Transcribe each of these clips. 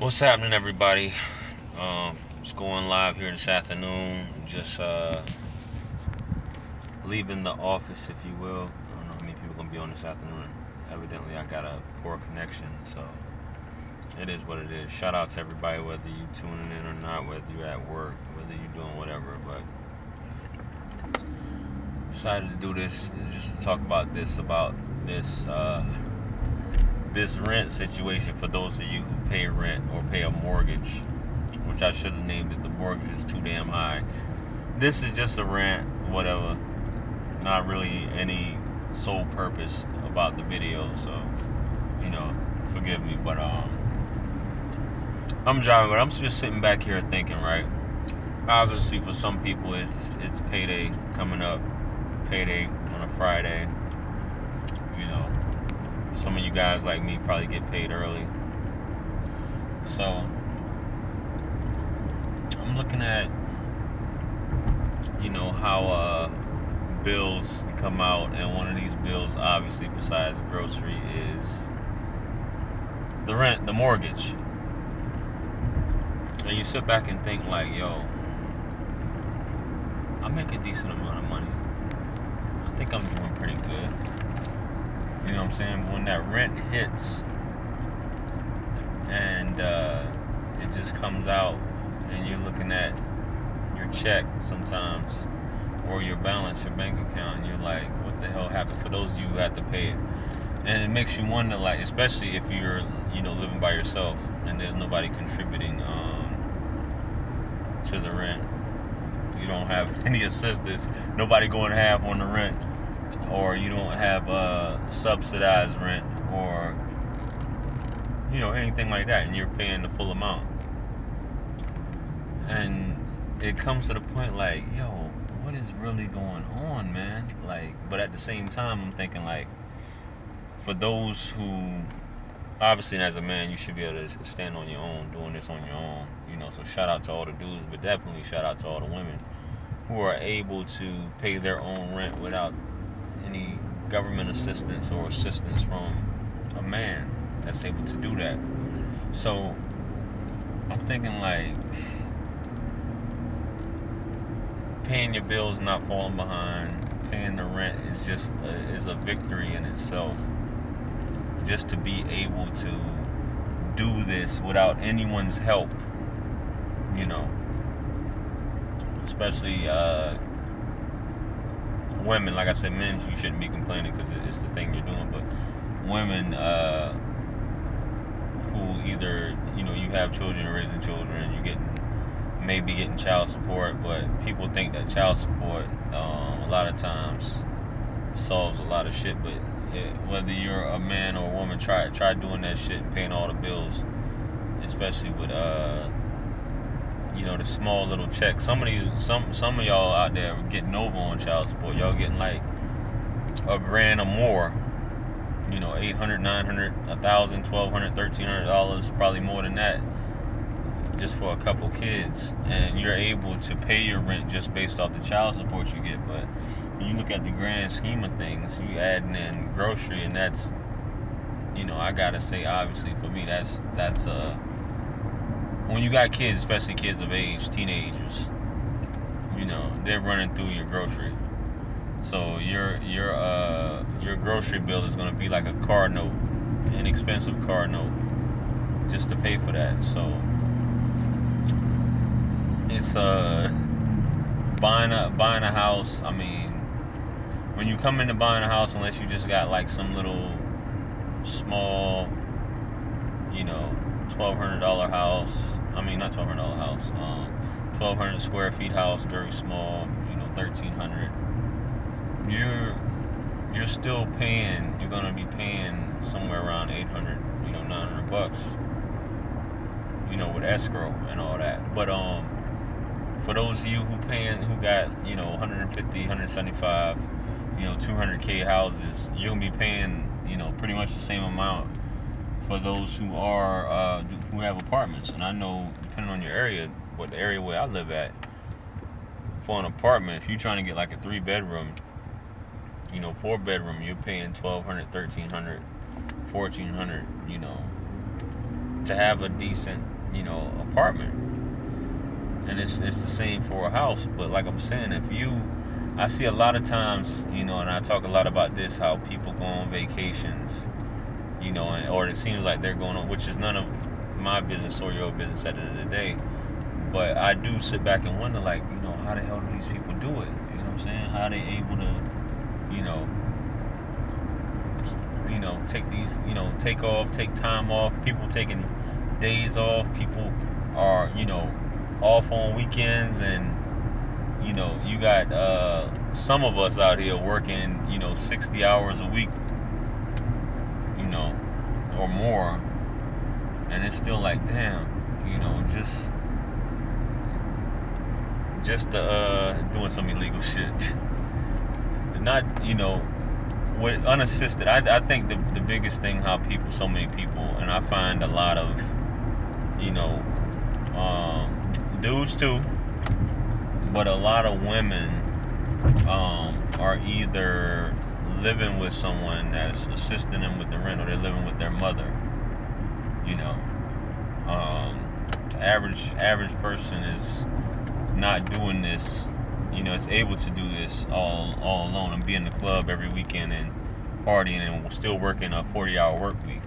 What's happening, everybody? Just going live here this afternoon. Just leaving the office, if you will. I don't know how many people are gonna be on this afternoon. Evidently, I got a poor connection, so it is what it is. Shout out to everybody, whether you tuning in or not, whether you're at work, whether you're doing whatever. But decided to do this just to talk about this this rent situation for those of you who pay rent or pay a mortgage, which I should have named it. The mortgage is too damn high. This is just a rant, whatever. Not really any sole purpose about the video, so forgive me. But I'm driving, but I'm just sitting back here thinking, right? Obviously, for some people, it's payday coming up, payday on a Friday. Some of you guys like me probably get paid early. So I'm looking at, how bills come out, and one of these bills, obviously, besides grocery, is the rent, the mortgage. And you sit back and think like, yo, I make a decent amount of money. I think I'm doing pretty good. You know what I'm saying? When that rent hits and it just comes out and you're looking at your check sometimes or your balance, your bank account, and you're like, what the hell happened? For those of you who have to pay it. And it makes you wonder, like, especially if you're, living by yourself and there's nobody contributing to the rent. You don't have any assistance, nobody going half on the rent, or you don't have subsidized rent, or anything like that, and you're paying the full amount. And it comes to the point like, yo, what is really going on, man? Like, but at the same time, I'm thinking like, for those who, obviously as a man, you should be able to stand on your own, doing this on your own, so shout out to all the dudes, but definitely shout out to all the women who are able to pay their own rent without any government assistance or assistance from a man that's able to do that. So I'm thinking like, paying your bills, not falling behind, paying the rent is a victory in itself. Just to be able to do this without anyone's help, especially women. Like I said, men, you shouldn't be complaining because it's the thing you're doing, but women who either you have children or raising children, you maybe getting child support, but people think that child support a lot of times solves a lot of shit. But whether you're a man or a woman, try doing that shit and paying all the bills, especially with the small little checks. Some of y'all out there are getting over on child support. Y'all getting like $1,000 or more, $800, $900, $1,000, $1,200, $1,300, probably more than that, just for a couple kids. And you're able to pay your rent just based off the child support you get. But when you look at the grand scheme of things, you adding in grocery, and that's, I gotta say, obviously for me, that's when you got kids, especially kids of age, teenagers, they're running through your grocery. So your grocery bill is gonna be like a car note, an expensive car note, just to pay for that. So it's buying a house. I mean, when you come into buying a house, unless you just got like some little small, $1,200 house. I mean, not $1,200 house. 1,200 square feet house, very small. 1,300. You're still paying. You're gonna be paying somewhere around $800, $900. With escrow and all that. But for those of you who got 150, 175, 200K houses, you're gonna be paying pretty much the same amount for those who are who have apartments. And I know, depending on your area, the area where I live at, for an apartment, if you're trying to get like a 3-bedroom, 4-bedroom, you're paying $1,200, $1,300, $1,400, to have a decent, apartment. And it's the same for a house. But like I'm saying, I see a lot of times, and I talk a lot about this, how people go on vacations, or it seems like they're going on, which is none of my business or your business at the end of the day. But I do sit back and wonder, like, how the hell do these people do it? You know what I'm saying? How are they able to, take these, take time off. People taking days off. People are, off on weekends, and you got some of us out here working 60 hours a week, or more, and it's still like, damn, just doing some illegal shit. Not, with unassisted. I think the biggest thing, how so many people, and I find a lot of dudes too, but a lot of women are either living with someone that's assisting them with the rent, or they're living with their mother. Average person is not doing this. Is able to do this all alone and be in the club every weekend and partying and still working a 40-hour work week.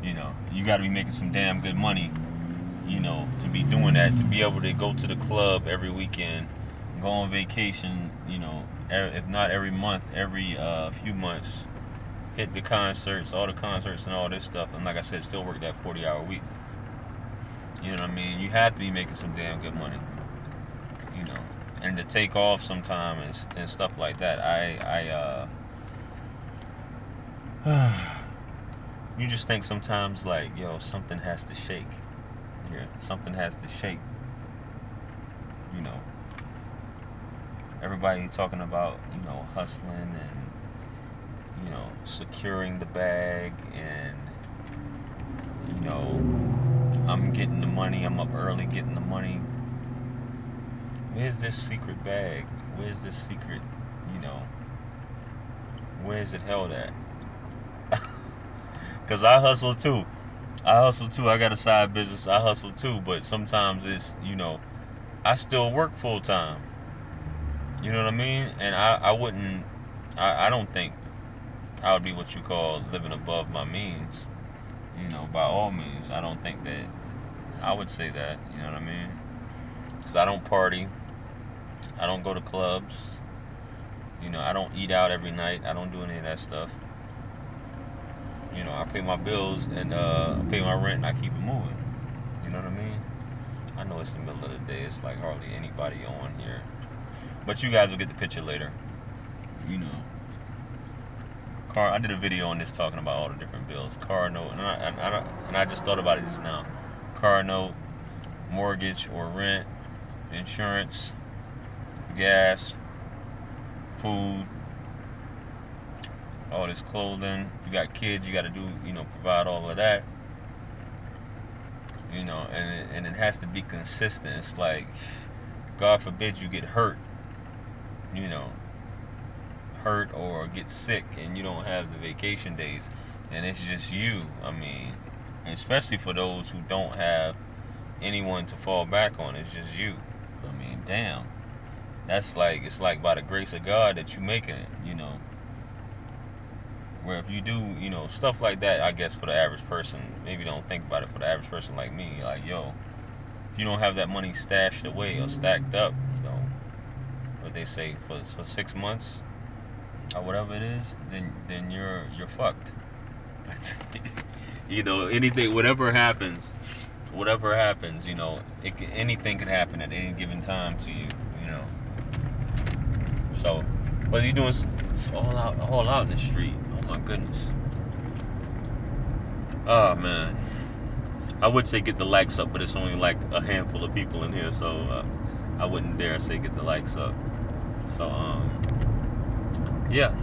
You got to be making some damn good money, to be doing that, to be able to go to the club every weekend, go on vacation, if not every month, every few months, hit the concerts, all the concerts and all this stuff, and like I said, still work that 40-hour week. You know what I mean? You have to be making some damn good money, and to take off sometime and stuff like that. You just think sometimes, like, something has to shake. Yeah, something has to shake. Everybody talking about, hustling and, securing the bag, and, I'm getting the money, I'm up early getting the money. Where's this secret bag? Where's this secret, where's it held at? Because I hustle too. I got a side business. I hustle too. But sometimes it's, I still work full time. You know what I mean? And I don't think I would be what you call living above my means. By all means. I don't think that I would say that. You know what I mean? Because I don't party. I don't go to clubs. I don't eat out every night. I don't do any of that stuff. I pay my bills and I pay my rent and I keep it moving. You know what I mean? I know it's the middle of the day. It's like hardly anybody on here. But you guys will get the picture later. I did a video on this talking about all the different bills. Car note, and I just thought about it just now. Car note, mortgage or rent, insurance, gas, food, all this clothing. If you got kids, you got to do, provide all of that. And it has to be consistent. It's like, God forbid you get hurt, hurt or get sick and you don't have the vacation days, and it's just you. I mean, especially for those who don't have anyone to fall back on, it's just you. I mean, damn. It's like by the grace of God that you making it, Where if you do, stuff like that, I guess for the average person, maybe don't think about it. For the average person like me, like, if you don't have that money stashed away or stacked up, what they say, for 6 months or whatever it is, then you're fucked. Anything, whatever happens, anything could happen at any given time to you, So, whether you're doing all out in the street, oh my goodness. Oh man, I would say get the likes up, but it's only like a handful of people in here, so I wouldn't dare say get the likes up. So yeah,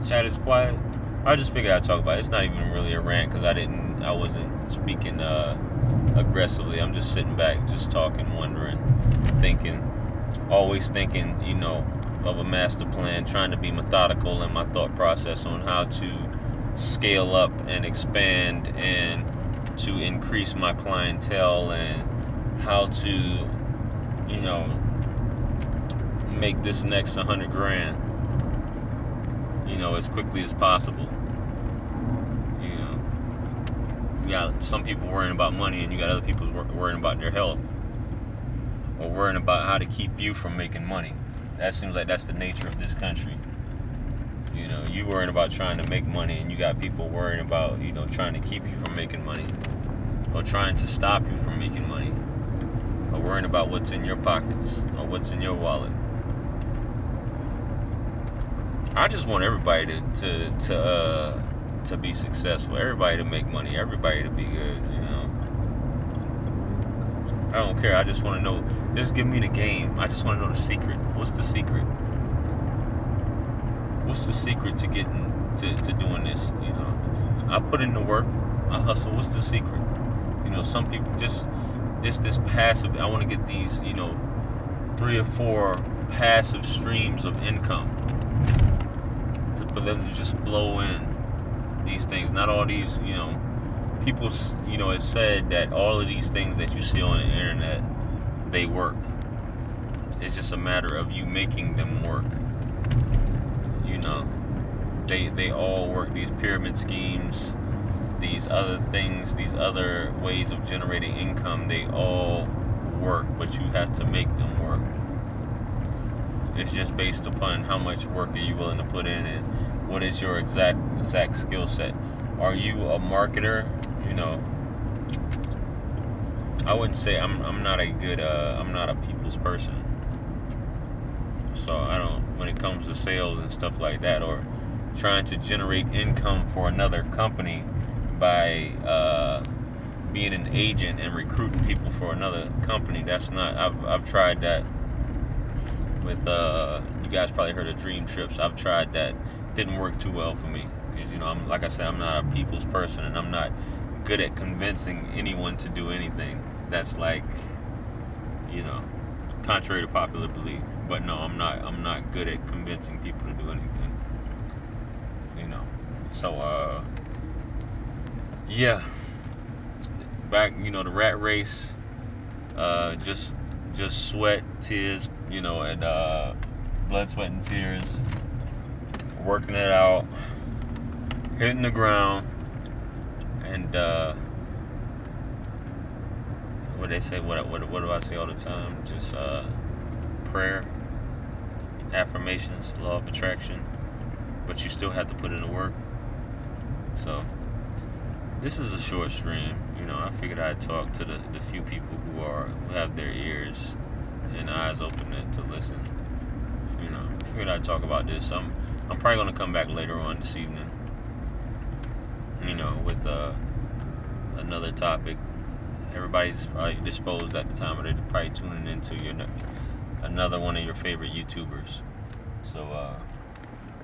chat is quiet. I just figured I'd talk about it. It's not even really a rant because I wasn't speaking aggressively. I'm just sitting back, just talking, wondering, thinking, always thinking, of a master plan, trying to be methodical in my thought process on how to scale up and expand and to increase my clientele and how to, you know, make this next 100 grand, you know, as quickly as possible. You know, you got some people worrying about money, and you got other people worrying about their health, or worrying about how to keep you from making money. That seems like that's the nature of this country. You know, you worrying about trying to make money, and you got people worrying about, you know, trying to keep you from making money, or trying to stop you from making money, or worrying about what's in your pockets or what's in your wallet. I just want everybody to be successful, everybody to make money, everybody to be good. You know, I don't care. I just want to know. Just give me the game. I just want to know the secret. What's the secret? What's the secret to getting to doing this? You know, I put in the work. I hustle. What's the secret? You know, some people just this passive. I want to get these, you know, 3 or 4 passive streams of income, for them to just flow in these things. Not all these, you know, people, you know, it's said that all of these things that you see on the internet, they work. It's just a matter of you making them work. You know, they all work. These pyramid schemes, these other things, these other ways of generating income, they all work, but you have to make them work. It's just based upon how much work are you willing to put in, and what is your exact skill set. Are you a marketer? You know, I wouldn't say I'm not a good I'm not a people's person. So I don't, when it comes to sales and stuff like that, or trying to generate income for another company by being an agent and recruiting people for another company, that's not, I've tried that with you guys probably heard of dream trips. I've tried that. Didn't work too well for me, because, you know, I'm, like I said, I'm not a people's person, and I'm not good at convincing anyone to do anything. That's like, you know, contrary to popular belief. But no, I'm not good at convincing people to do anything. You know. So yeah. Back, you know, the rat race, just sweat, tears, you know, and blood, sweat, and tears, working it out, hitting the ground, and what they say, what do I say all the time? Just prayer, affirmations, law of attraction, but you still have to put in the work. So this is a short stream. You know, I figured I'd talk to the few people who have their ears and eyes open to listen. You know, I figured I'd talk about this. I'm probably gonna come back later on this evening, you know, with another topic. Everybody's probably disposed at the time, but they're probably tuning into another one of your favorite YouTubers. So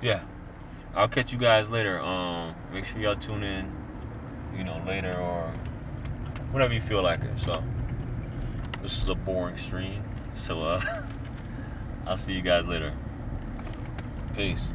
yeah, I'll catch you guys later. Make sure y'all tune in, you know, later, or whenever you feel like it. So this is a boring stream, so I'll see you guys later. Peace.